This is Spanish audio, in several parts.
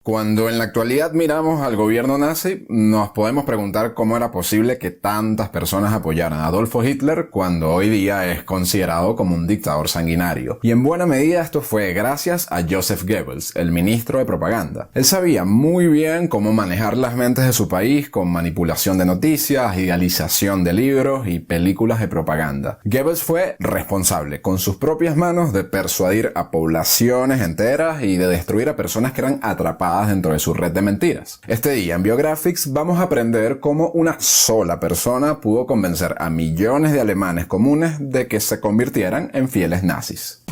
Cuando en la actualidad miramos al gobierno nazi, nos podemos preguntar cómo era posible que tantas personas apoyaran a Adolfo Hitler cuando hoy día es considerado como un dictador sanguinario. Y en buena medida esto fue gracias a Joseph Goebbels, el ministro de propaganda. Él sabía muy bien cómo manejar las mentes de su país con manipulación de noticias, idealización de libros y películas de propaganda. Goebbels fue responsable con sus propias manos de persuadir a poblaciones enteras y de destruir a personas que eran atrapadas dentro de su red de mentiras. Este día en Biographics vamos a aprender cómo una sola persona pudo convencer a millones de alemanes comunes de que se convirtieran en fieles nazis.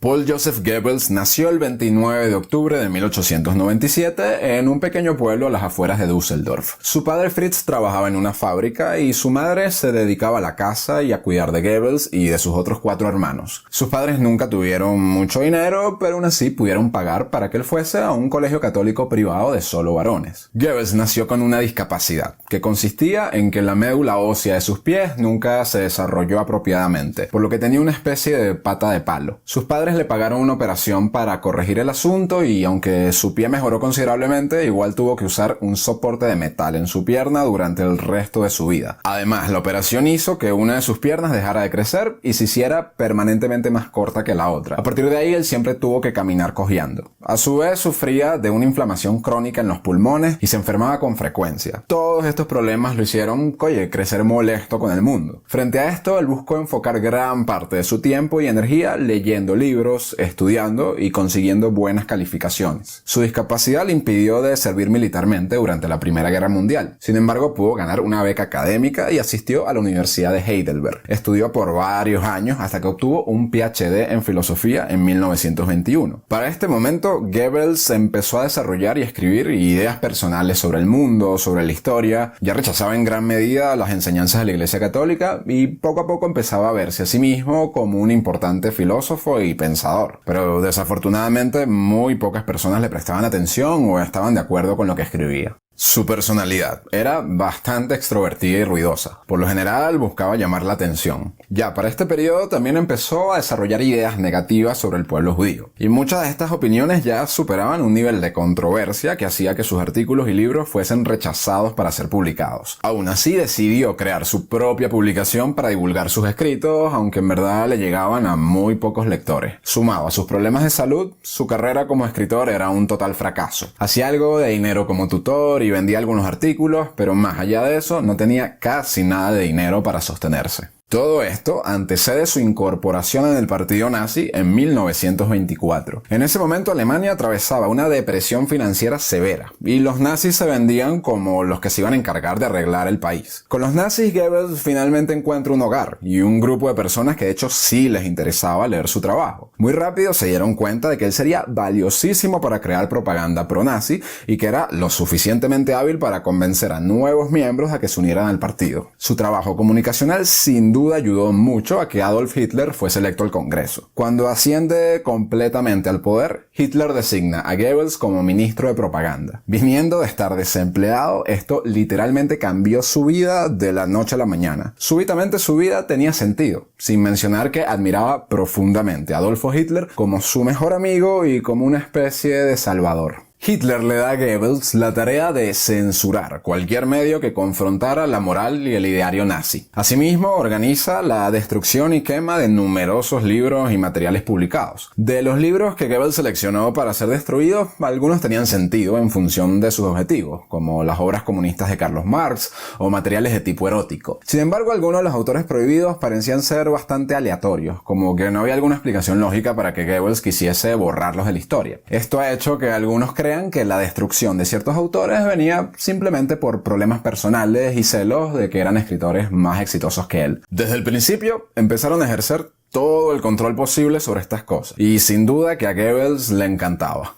Paul Joseph Goebbels nació el 29 de octubre de 1897 en un pequeño pueblo a las afueras de Düsseldorf. Su padre Fritz trabajaba en una fábrica y su madre se dedicaba a la casa y a cuidar de Goebbels y de sus otros 4 hermanos. Sus padres nunca tuvieron mucho dinero, pero aún así pudieron pagar para que él fuese a un colegio católico privado de solo varones. Goebbels nació con una discapacidad, que consistía en que la médula ósea de sus pies nunca se desarrolló apropiadamente, por lo que tenía una especie de pata de palo. Sus padres le pagaron una operación para corregir el asunto y aunque su pie mejoró considerablemente, igual tuvo que usar un soporte de metal en su pierna durante el resto de su vida. Además, la operación hizo que una de sus piernas dejara de crecer y se hiciera permanentemente más corta que la otra. A partir de ahí, él siempre tuvo que caminar cojeando. A su vez, sufría de una inflamación crónica en los pulmones y se enfermaba con frecuencia. Todos estos problemas lo hicieron, crecer molesto con el mundo. Frente a esto, él buscó enfocar gran parte de su tiempo y energía leyendo libros, estudiando y consiguiendo buenas calificaciones. Su discapacidad le impidió de servir militarmente durante la Primera Guerra Mundial. Sin embargo, pudo ganar una beca académica y asistió a la Universidad de Heidelberg. Estudió por varios años hasta que obtuvo un PhD en filosofía en 1921. Para este momento, Goebbels empezó a desarrollar y escribir ideas personales sobre el mundo, sobre la historia. Ya rechazaba en gran medida las enseñanzas de la Iglesia Católica y poco a poco empezaba a verse a sí mismo como un importante filósofo y pensador. Pero desafortunadamente muy pocas personas le prestaban atención o estaban de acuerdo con lo que escribía. Su personalidad era bastante extrovertida y ruidosa. Por lo general buscaba llamar la atención. Ya para este periodo también empezó a desarrollar ideas negativas sobre el pueblo judío. Y muchas de estas opiniones ya superaban un nivel de controversia que hacía que sus artículos y libros fuesen rechazados para ser publicados. Aún así decidió crear su propia publicación para divulgar sus escritos, aunque en verdad le llegaban a muy pocos lectores. Sumado a sus problemas de salud, su carrera como escritor era un total fracaso. Hacía algo de dinero como tutor y vendía algunos artículos, pero más allá de eso no tenía casi nada de dinero para sostenerse. Todo esto antecede su incorporación en el partido nazi en 1924. En ese momento Alemania atravesaba una depresión financiera severa y los nazis se vendían como los que se iban a encargar de arreglar el país. Con los nazis, Goebbels finalmente encuentra un hogar y un grupo de personas que de hecho sí les interesaba leer su trabajo. Muy rápido se dieron cuenta de que él sería valiosísimo para crear propaganda pro-nazi y que era lo suficientemente hábil para convencer a nuevos miembros a que se unieran al partido. Su trabajo comunicacional sin duda ayudó mucho a que Adolf Hitler fuese electo al Congreso. Cuando asciende completamente al poder, Hitler designa a Goebbels como ministro de propaganda. Viniendo de estar desempleado, esto literalmente cambió su vida de la noche a la mañana. Súbitamente su vida tenía sentido, sin mencionar que admiraba profundamente a Adolfo Hitler como su mejor amigo y como una especie de salvador. Hitler le da a Goebbels la tarea de censurar cualquier medio que confrontara la moral y el ideario nazi. Asimismo, organiza la destrucción y quema de numerosos libros y materiales publicados. De los libros que Goebbels seleccionó para ser destruidos, algunos tenían sentido en función de sus objetivos, como las obras comunistas de Carlos Marx o materiales de tipo erótico. Sin embargo, algunos de los autores prohibidos parecían ser bastante aleatorios, como que no había alguna explicación lógica para que Goebbels quisiese borrarlos de la historia. Esto ha hecho que algunos crean que la destrucción de ciertos autores venía simplemente por problemas personales y celos de que eran escritores más exitosos que él. Desde el principio empezaron a ejercer todo el control posible sobre estas cosas, y sin duda que a Goebbels le encantaba.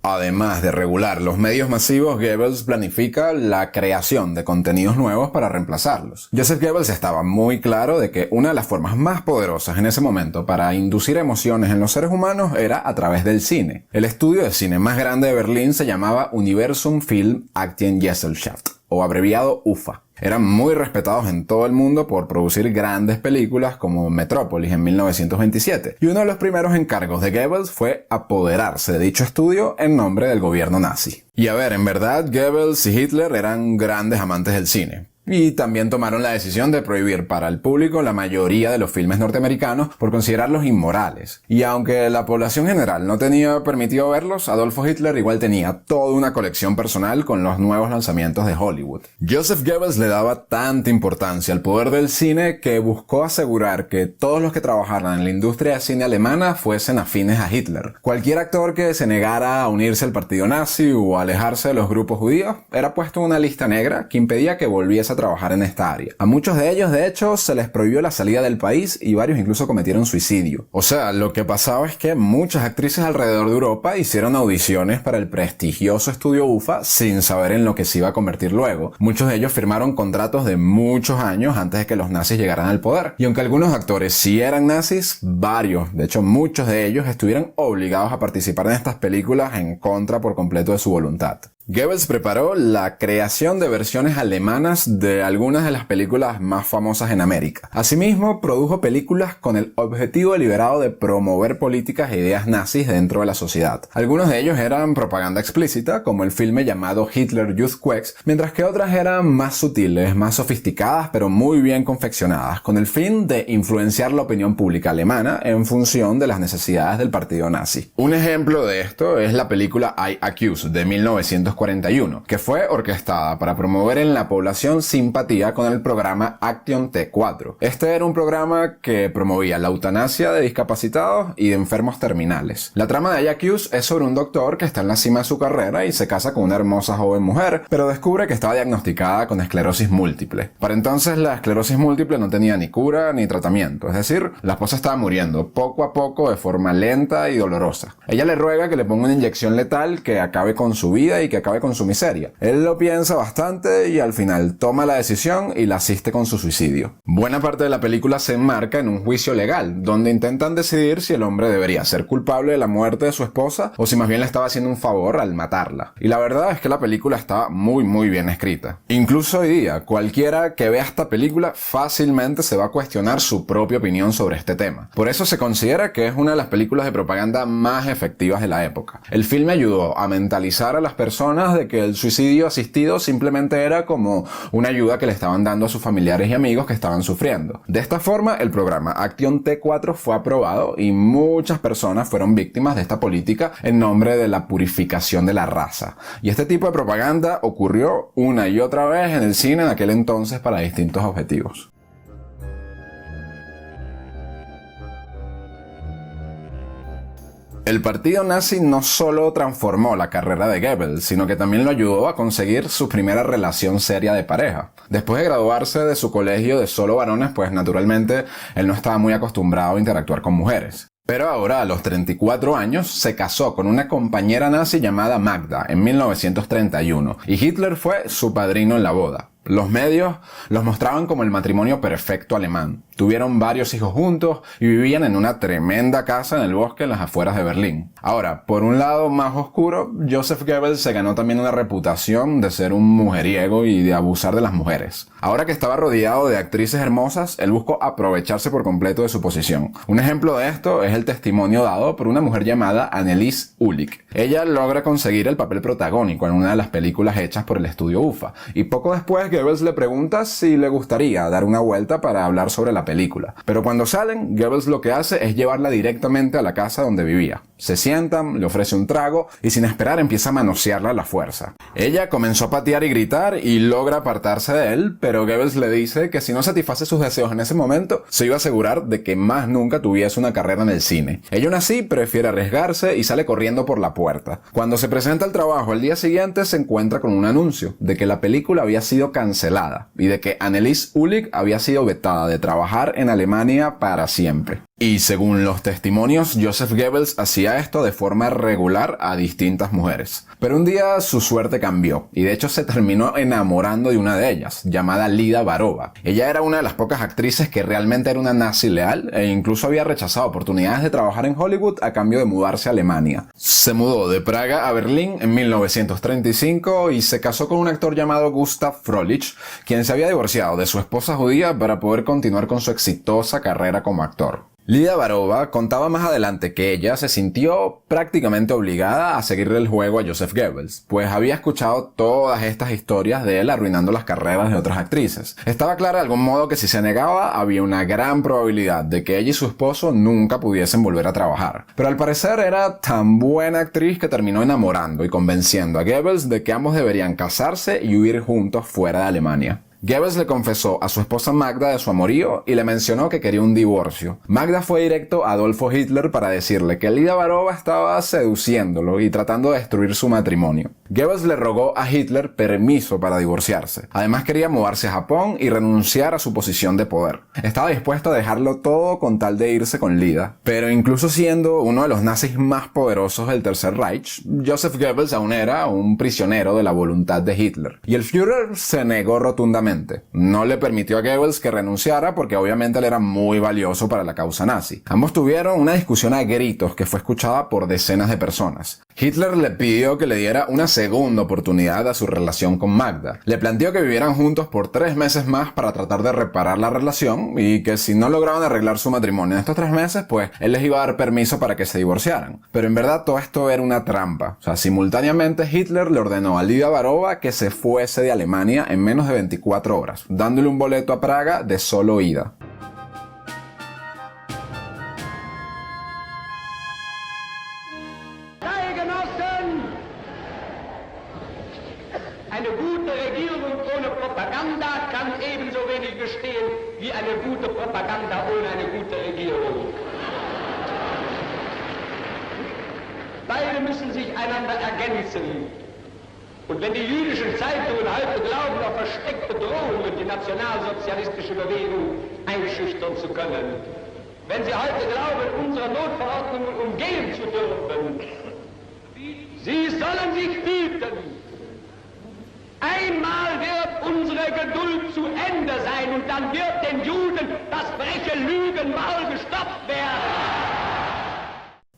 Además de regular los medios masivos, Goebbels planifica la creación de contenidos nuevos para reemplazarlos. Joseph Goebbels estaba muy claro de que una de las formas más poderosas en ese momento para inducir emociones en los seres humanos era a través del cine. El estudio de cine más grande de Berlín se llamaba Universum Film Aktiengesellschaft, o abreviado UFA. Eran muy respetados en todo el mundo por producir grandes películas como Metrópolis en 1927, y uno de los primeros encargos de Goebbels fue apoderarse de dicho estudio en nombre del gobierno nazi. Y a ver, en verdad Goebbels y Hitler eran grandes amantes del cine. Y también tomaron la decisión de prohibir para el público la mayoría de los filmes norteamericanos por considerarlos inmorales. Y aunque la población general no tenía permitido verlos, Adolfo Hitler igual tenía toda una colección personal con los nuevos lanzamientos de Hollywood. Joseph Goebbels le daba tanta importancia al poder del cine que buscó asegurar que todos los que trabajaran en la industria de cine alemana fuesen afines a Hitler. Cualquier actor que se negara a unirse al partido nazi o a alejarse de los grupos judíos era puesto en una lista negra que impedía que volviese a trabajar en esta área. A muchos de ellos, de hecho, se les prohibió la salida del país y varios incluso cometieron suicidio. O sea, lo que pasaba es que muchas actrices alrededor de Europa hicieron audiciones para el prestigioso estudio UFA sin saber en lo que se iba a convertir luego. Muchos de ellos firmaron contratos de muchos años antes de que los nazis llegaran al poder. Y aunque algunos actores sí eran nazis, varios, de hecho muchos de ellos, estuvieron obligados a participar en estas películas en contra por completo de su voluntad. Goebbels preparó la creación de versiones alemanas de algunas de las películas más famosas en América. Asimismo, produjo películas con el objetivo deliberado de promover políticas e ideas nazis dentro de la sociedad. Algunos de ellos eran propaganda explícita, como el filme llamado Hitler Youth Quakes, mientras que otras eran más sutiles, más sofisticadas, pero muy bien confeccionadas, con el fin de influenciar la opinión pública alemana en función de las necesidades del partido nazi. Un ejemplo de esto es la película I Accuse, de 1941, que fue orquestada para promover en la población simpatía con el programa Action T4. Este era un programa que promovía la eutanasia de discapacitados y de enfermos terminales. La trama de I Accuse es sobre un doctor que está en la cima de su carrera y se casa con una hermosa joven mujer, pero descubre que estaba diagnosticada con esclerosis múltiple. Para entonces la esclerosis múltiple no tenía ni cura ni tratamiento, es decir, la esposa estaba muriendo poco a poco de forma lenta y dolorosa. Ella le ruega que le ponga una inyección letal que acabe con su vida y que acabe con su miseria. Él lo piensa bastante y al final toma la decisión y la asiste con su suicidio. Buena parte de la película se enmarca en un juicio legal, donde intentan decidir si el hombre debería ser culpable de la muerte de su esposa o si más bien le estaba haciendo un favor al matarla. Y la verdad es que la película está muy bien escrita. Incluso hoy día, cualquiera que vea esta película fácilmente se va a cuestionar su propia opinión sobre este tema. Por eso se considera que es una de las películas de propaganda más efectivas de la época. El filme ayudó a mentalizar a las personas de que el suicidio asistido simplemente era como una ayuda que le estaban dando a sus familiares y amigos que estaban sufriendo. De esta forma, el programa Action T4 fue aprobado y muchas personas fueron víctimas de esta política en nombre de la purificación de la raza. Y este tipo de propaganda ocurrió una y otra vez en el cine en aquel entonces para distintos objetivos. El partido nazi no solo transformó la carrera de Goebbels, sino que también lo ayudó a conseguir su primera relación seria de pareja. Después de graduarse de su colegio de solo varones, pues naturalmente él no estaba muy acostumbrado a interactuar con mujeres. Pero ahora, a los 34 años, se casó con una compañera nazi llamada Magda en 1931, y Hitler fue su padrino en la boda. Los medios los mostraban como el matrimonio perfecto alemán. Tuvieron varios hijos juntos y vivían en una tremenda casa en el bosque en las afueras de Berlín. Ahora, por un lado más oscuro, Joseph Goebbels se ganó también una reputación de ser un mujeriego y de abusar de las mujeres. Ahora que estaba rodeado de actrices hermosas, él buscó aprovecharse por completo de su posición. Un ejemplo de esto es el testimonio dado por una mujer llamada Annelies Ulich. Ella logra conseguir el papel protagónico en una de las películas hechas por el estudio UFA, y poco después Goebbels le pregunta si le gustaría dar una vuelta para hablar sobre la película. Pero cuando salen, Goebbels lo que hace es llevarla directamente a la casa donde vivía. Se sientan, le ofrece un trago y sin esperar empieza a manosearla a la fuerza. Ella comenzó a patear y gritar y logra apartarse de él, pero Goebbels le dice que si no satisface sus deseos en ese momento, se iba a asegurar de que más nunca tuviese una carrera en el cine. Ella aún así prefiere arriesgarse y sale corriendo por la puerta. Cuando se presenta al trabajo al día siguiente, se encuentra con un anuncio de que la película había sido cancelada y de que Annelies Ulich había sido vetada de trabajar en Alemania para siempre. Y según los testimonios, Joseph Goebbels hacía esto de forma regular a distintas mujeres. Pero un día su suerte cambió, y de hecho se terminó enamorando de una de ellas, llamada Lida Varova. Ella era una de las pocas actrices que realmente era una nazi leal, e incluso había rechazado oportunidades de trabajar en Hollywood a cambio de mudarse a Alemania. Se mudó de Praga a Berlín en 1935 y se casó con un actor llamado Gustav Frolich, quien se había divorciado de su esposa judía para poder continuar con su exitosa carrera como actor. Lida Varova contaba más adelante que ella se sintió prácticamente obligada a seguirle el juego a Joseph Goebbels, pues había escuchado todas estas historias de él arruinando las carreras de otras actrices. Estaba clara de algún modo que si se negaba había una gran probabilidad de que ella y su esposo nunca pudiesen volver a trabajar. Pero al parecer era tan buena actriz que terminó enamorando y convenciendo a Goebbels de que ambos deberían casarse y huir juntos fuera de Alemania. Goebbels le confesó a su esposa Magda de su amorío y le mencionó que quería un divorcio. Magda fue directo a Adolfo Hitler para decirle que Lida Varova estaba seduciéndolo y tratando de destruir su matrimonio. Goebbels le rogó a Hitler permiso para divorciarse. Además quería mudarse a Japón y renunciar a su posición de poder. Estaba dispuesto a dejarlo todo con tal de irse con Lida. Pero incluso siendo uno de los nazis más poderosos del Tercer Reich, Joseph Goebbels aún era un prisionero de la voluntad de Hitler. Y el Führer se negó rotundamente. No le permitió a Goebbels que renunciara porque obviamente él era muy valioso para la causa nazi. Ambos tuvieron una discusión a gritos que fue escuchada por decenas de personas. Hitler le pidió que le diera una segunda oportunidad a su relación con Magda. Le planteó que vivieran juntos por 3 meses más para tratar de reparar la relación y que si no lograban arreglar su matrimonio en estos 3 meses, pues él les iba a dar permiso para que se divorciaran. Pero en verdad todo esto era una trampa. O sea, simultáneamente Hitler le ordenó a Lida Varova que se fuese de Alemania en menos de 24 horas, dándole un boleto a Praga de solo ida. Eine gute Regierung ohne Propaganda kann ebenso wenig bestehen wie eine gute Propaganda ohne eine gute Regierung. Beide müssen sich einander ergänzen. Und wenn die jüdischen Zeitungen heute glauben, auf versteckte Drohungen die nationalsozialistische Bewegung einschüchtern zu können, wenn sie heute glauben, unsere Notverordnungen umgehen zu dürfen, sie sollen sich hüten. Einmal wird unsere Geduld zu Ende sein und dann wird den Juden das freche Lügenmaul gestopft werden.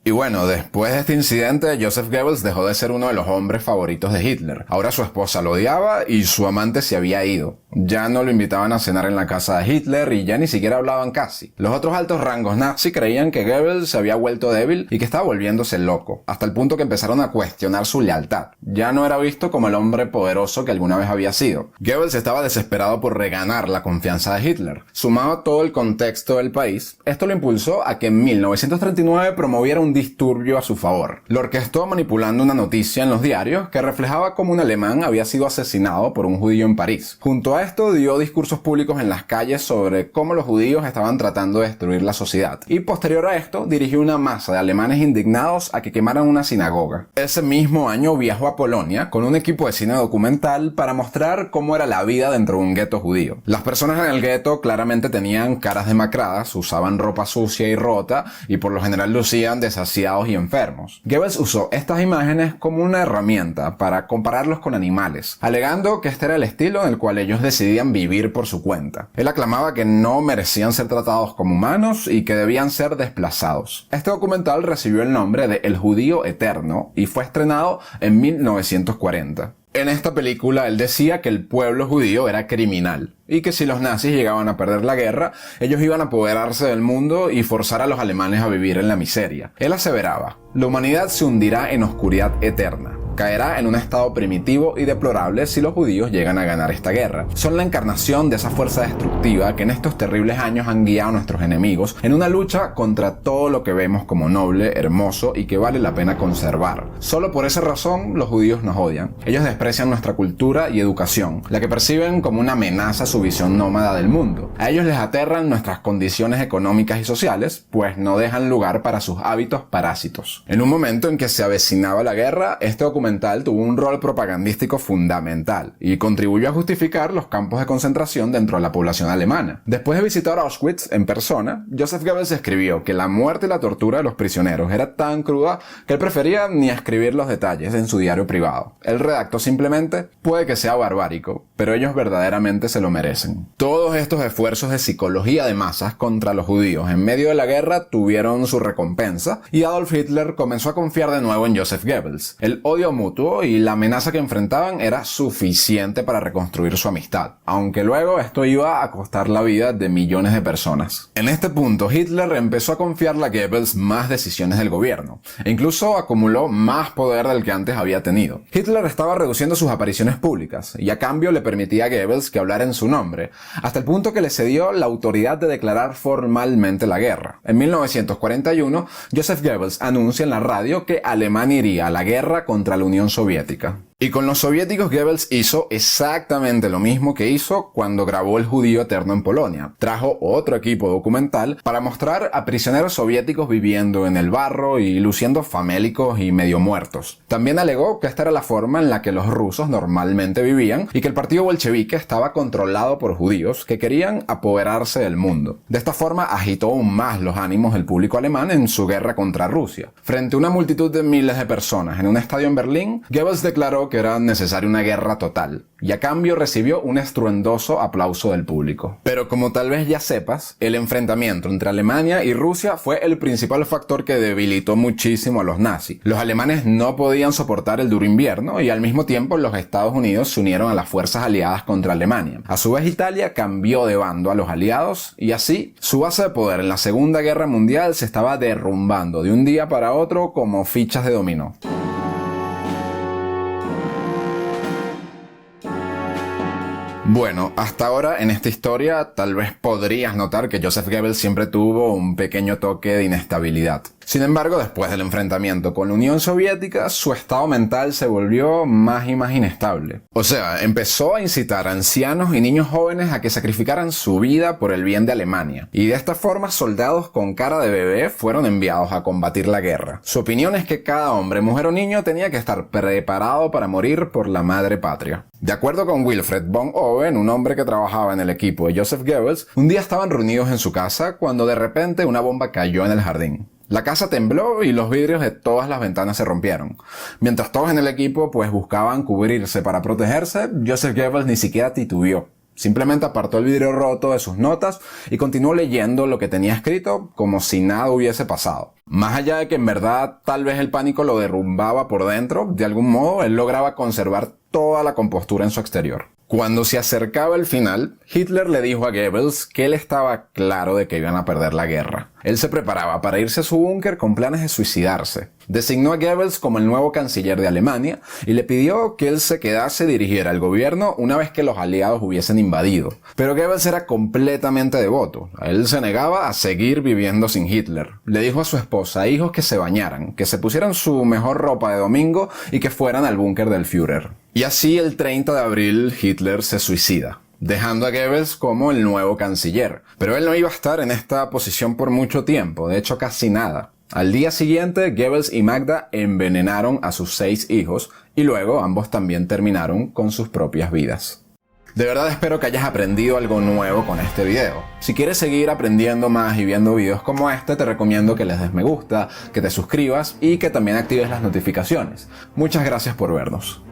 Y bueno, después de este incidente, Joseph Goebbels dejó de ser uno de los hombres favoritos de Hitler. Ahora su esposa lo odiaba y su amante se había ido. Ya no lo invitaban a cenar en la casa de Hitler y ya ni siquiera hablaban casi. Los otros altos rangos nazi creían que Goebbels se había vuelto débil y que estaba volviéndose loco, hasta el punto que empezaron a cuestionar su lealtad. Ya no era visto como el hombre poderoso que alguna vez había sido. Goebbels estaba desesperado por reganar la confianza de Hitler. Sumado a todo el contexto del país, esto lo impulsó a que en 1939 promoviera un disturbio a su favor. Lo orquestó manipulando una noticia en los diarios que reflejaba cómo un alemán había sido asesinado por un judío en París. Junto a esto dio discursos públicos en las calles sobre cómo los judíos estaban tratando de destruir la sociedad. Y posterior a esto dirigió una masa de alemanes indignados a que quemaran una sinagoga. Ese mismo año viajó a Polonia con un equipo de cine documental para mostrar cómo era la vida dentro de un gueto judío. Las personas en el gueto claramente tenían caras demacradas, usaban ropa sucia y rota y por lo general lucían desasiados y enfermos. Goebbels usó estas imágenes como una herramienta para compararlos con animales, alegando que este era el estilo en el cual ellos decidían vivir por su cuenta. Él aclamaba que no merecían ser tratados como humanos y que debían ser desplazados. Este documental recibió el nombre de El Judío Eterno y fue estrenado en 1940. En esta película él decía que el pueblo judío era criminal y que si los nazis llegaban a perder la guerra, ellos iban a apoderarse del mundo y forzar a los alemanes a vivir en la miseria. Él aseveraba: la humanidad se hundirá en oscuridad eterna. Caerá en un estado primitivo y deplorable si los judíos llegan a ganar esta guerra. Son la encarnación de esa fuerza destructiva que en estos terribles años han guiado a nuestros enemigos en una lucha contra todo lo que vemos como noble, hermoso y que vale la pena conservar. Solo por esa razón los judíos nos odian. Ellos desprecian nuestra cultura y educación, la que perciben como una amenaza a su visión nómada del mundo. A ellos les aterran nuestras condiciones económicas y sociales, pues no dejan lugar para sus hábitos parásitos. En un momento en que se avecinaba la guerra, este documental mental tuvo un rol propagandístico fundamental y contribuyó a justificar los campos de concentración dentro de la población alemana. Después de visitar Auschwitz en persona, Joseph Goebbels escribió que la muerte y la tortura de los prisioneros era tan cruda que él prefería ni escribir los detalles en su diario privado. Él redactó simplemente: puede que sea barbárico, pero ellos verdaderamente se lo merecen. Todos estos esfuerzos de psicología de masas contra los judíos en medio de la guerra tuvieron su recompensa y Adolf Hitler comenzó a confiar de nuevo en Joseph Goebbels. El odio mutuo y la amenaza que enfrentaban era suficiente para reconstruir su amistad, aunque luego esto iba a costar la vida de millones de personas. En este punto, Hitler empezó a confiarle a Goebbels más decisiones del gobierno e incluso acumuló más poder del que antes había tenido. Hitler estaba reduciendo sus apariciones públicas y a cambio le permitía a Goebbels que hablara en su nombre, hasta el punto que le cedió la autoridad de declarar formalmente la guerra. En 1941, Joseph Goebbels anuncia en la radio que Alemania iría a la guerra contra la Unión Soviética. Y con los soviéticos Goebbels hizo exactamente lo mismo que hizo cuando grabó El judío eterno en Polonia. Trajo otro equipo documental para mostrar a prisioneros soviéticos viviendo en el barro y luciendo famélicos y medio muertos. También alegó que esta era la forma en la que los rusos normalmente vivían y que el partido bolchevique estaba controlado por judíos que querían apoderarse del mundo. De esta forma agitó aún más los ánimos del público alemán en su guerra contra Rusia. Frente a una multitud de miles de personas en un estadio en Berlín, Goebbels declaró que era necesaria una guerra total, y a cambio recibió un estruendoso aplauso del público. Pero como tal vez ya sepas, el enfrentamiento entre Alemania y Rusia fue el principal factor que debilitó muchísimo a los nazis. Los alemanes no podían soportar el duro invierno y al mismo tiempo los Estados Unidos se unieron a las fuerzas aliadas contra Alemania. A su vez Italia cambió de bando a los aliados y así su base de poder en la Segunda Guerra Mundial se estaba derrumbando de un día para otro como fichas de dominó. Bueno, hasta ahora en esta historia tal vez podrías notar que Joseph Goebbels siempre tuvo un pequeño toque de inestabilidad. Sin embargo, después del enfrentamiento con la Unión Soviética, su estado mental se volvió más y más inestable. O sea, empezó a incitar a ancianos y niños jóvenes a que sacrificaran su vida por el bien de Alemania. Y de esta forma, soldados con cara de bebé fueron enviados a combatir la guerra. Su opinión es que cada hombre, mujer o niño tenía que estar preparado para morir por la madre patria. De acuerdo con Wilfred von Owen, un hombre que trabajaba en el equipo de Joseph Goebbels, un día estaban reunidos en su casa cuando de repente una bomba cayó en el jardín. La casa tembló y los vidrios de todas las ventanas se rompieron. Mientras todos en el equipo buscaban cubrirse para protegerse, Joseph Goebbels ni siquiera titubeó. Simplemente apartó el vidrio roto de sus notas y continuó leyendo lo que tenía escrito como si nada hubiese pasado. Más allá de que en verdad tal vez el pánico lo derrumbaba por dentro, de algún modo él lograba conservar toda la compostura en su exterior. Cuando se acercaba el final, Hitler le dijo a Goebbels que él estaba claro de que iban a perder la guerra. Él se preparaba para irse a su búnker con planes de suicidarse. Designó a Goebbels como el nuevo canciller de Alemania y le pidió que él se quedase y dirigiera el gobierno una vez que los aliados hubiesen invadido. Pero Goebbels era completamente devoto. Él se negaba a seguir viviendo sin Hitler. Le dijo a su esposa e hijos que se bañaran, que se pusieran su mejor ropa de domingo y que fueran al búnker del Führer. Y así el 30 de abril Hitler se suicida, dejando a Goebbels como el nuevo canciller. Pero él no iba a estar en esta posición por mucho tiempo, de hecho casi nada. Al día siguiente, Goebbels y Magda envenenaron a sus 6 hijos y luego ambos también terminaron con sus propias vidas. De verdad espero que hayas aprendido algo nuevo con este video. Si quieres seguir aprendiendo más y viendo videos como este, te recomiendo que les des me gusta, que te suscribas y que también actives las notificaciones. Muchas gracias por vernos.